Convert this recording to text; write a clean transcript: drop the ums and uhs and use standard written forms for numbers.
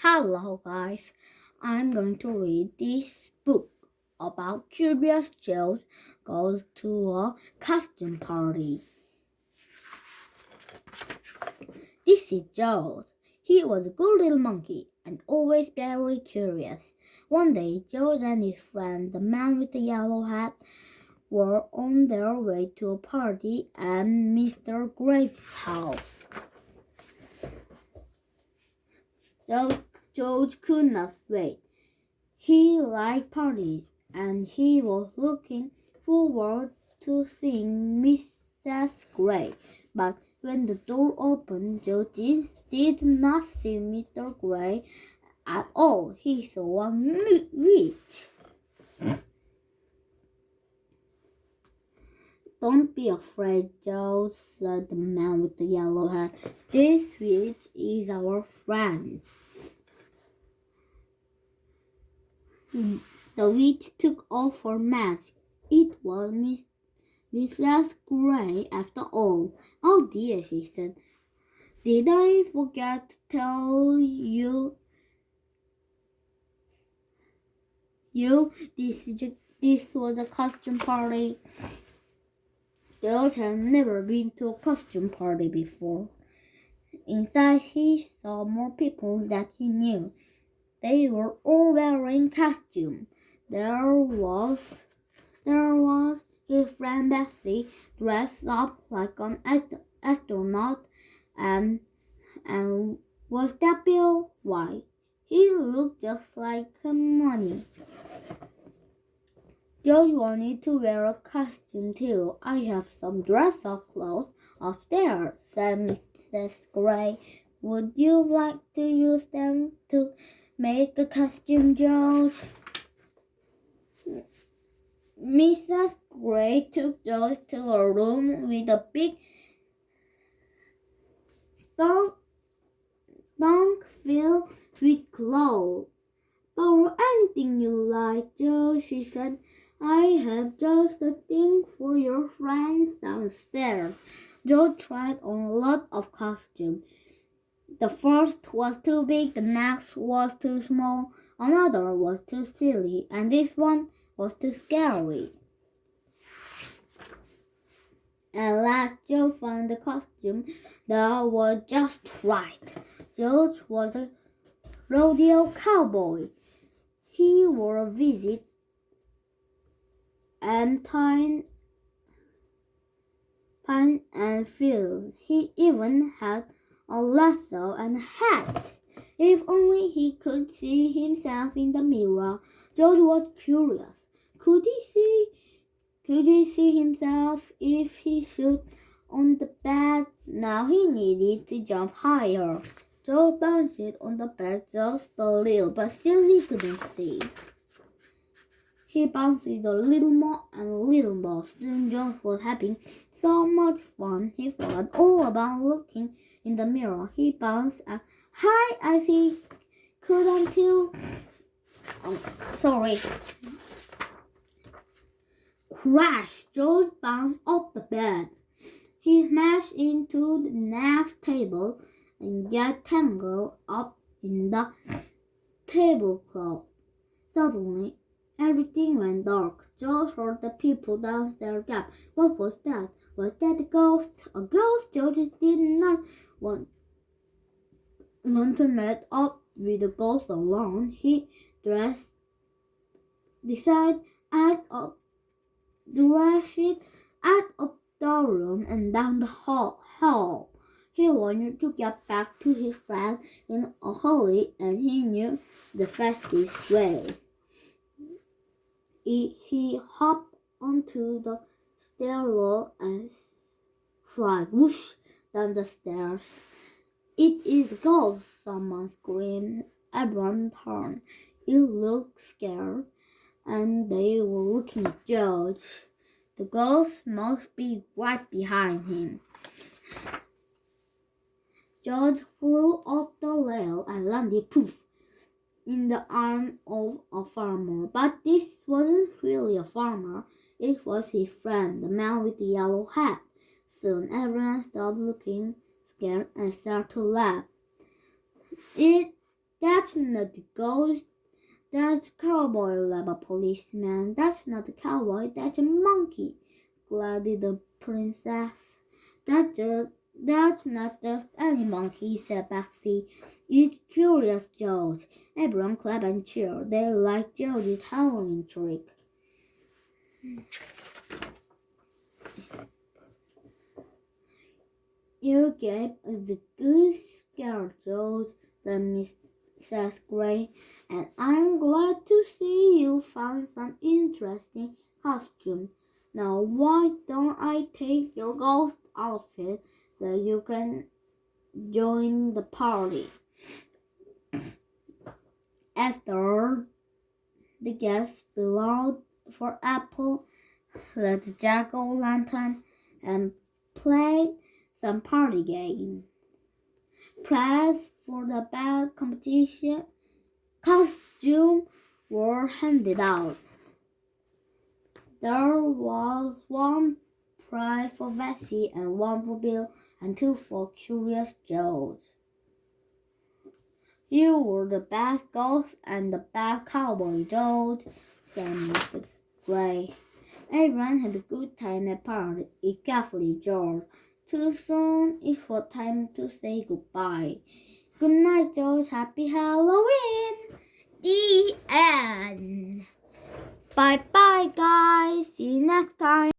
Hello, guys. I'm going to read this book about Curious George goes to a costume party. This is George. He was a good little monkey and always very curious. One day, George and his friend, the man with the yellow hat, were on their way to a party at Mr. Gray's house. George could not wait. He liked parties, and he was looking forward to seeing Mrs. Gray. But when the door opened, George did not see Mr. Gray at all. He saw a witch. "Don't be afraid, George," said the man with the yellow hat. "This witch is our friend." The witch took off her mask. It was Mrs. Gray after all. "Oh dear," she said. "Did I forget to tell you this was a costume party?" George had never been to a costume party before. Inside, he saw more people that he knew. They were all wearing costumes. There was his friend Bessie, dressed up like an astronaut, and was that Bill? Why, he looked just like money. George wanted to wear a costume too. "I have some dress-up clothes upstairs," said Mrs. Gray. "Would you like to use them to make a costume, George?" Mrs. Gray took George to a room with a big trunk filled with clothes. "Borrow anything you like, George," she said. "I have just the thing for your friends downstairs." George tried on a lot of costumes. The first was too big, the next was too small, another was too silly, and this one was too scary. At last, George found the costume that was just right. George was a rodeo cowboy. He wore a visor and pine and field. He even had a lasso and a hat. If only he could see himself in the mirror. George was curious. Could he see himself if he stood on the bed? Now he needed to jump higher. George bounced on the bed just a little, but still he couldn't see. He bounced a little more and a little more. Soon George was having so much fun, he forgot all about looking in the mirror. He bounced as high as he could until... Crash! George bounced off the bed. He smashed into the next table and got tangled up in the tablecloth. Suddenly, everything went dark. George heard the people downstairs gasp. What was that? Was that a ghost? A ghost? George did not want to meet up with a ghost alone. He decided out of the room and down the hall. He wanted to get back to his friend in a hurry, and he knew the fastest way. He hopped onto the stairwell and flied whoosh down the stairs. "It is a ghost!" someone screamed. Everyone turned. It looked scared, and they were looking at George. The ghost must be right behind him. George flew off the rail and landed poof in the arm of a farmer. But this wasn't really a farmer. It was his friend, the man with the yellow hat. Soon everyone stopped looking scared and started to laugh. It That's not the ghost. That's cowboy, laughed a policeman. That's not a cowboy, that's a monkey, gloated the princess. That's not just any monkey, said Betsy. It's Curious George. Everyone clapped and cheered. They liked George's Halloween trick. You gave us a good scare, George, said Mrs. Gray, and I'm glad to see you found some interesting costume. Now, why don't I take your ghost outfit so you can join the party? After the guests belowed for Apple, lit the jack-o'-lantern, and played some party game. Prize for the best competition costume were handed out. There was one prize for Bessie and one for Bill and two for Curious George. You were the best ghost and the best cowboy, George, said Mrs. Gray. Everyone had a good time at the party, except George. Too soon, it was time to say goodbye. Good night, George. Happy Halloween! The end. Bye bye, guys. See you next time.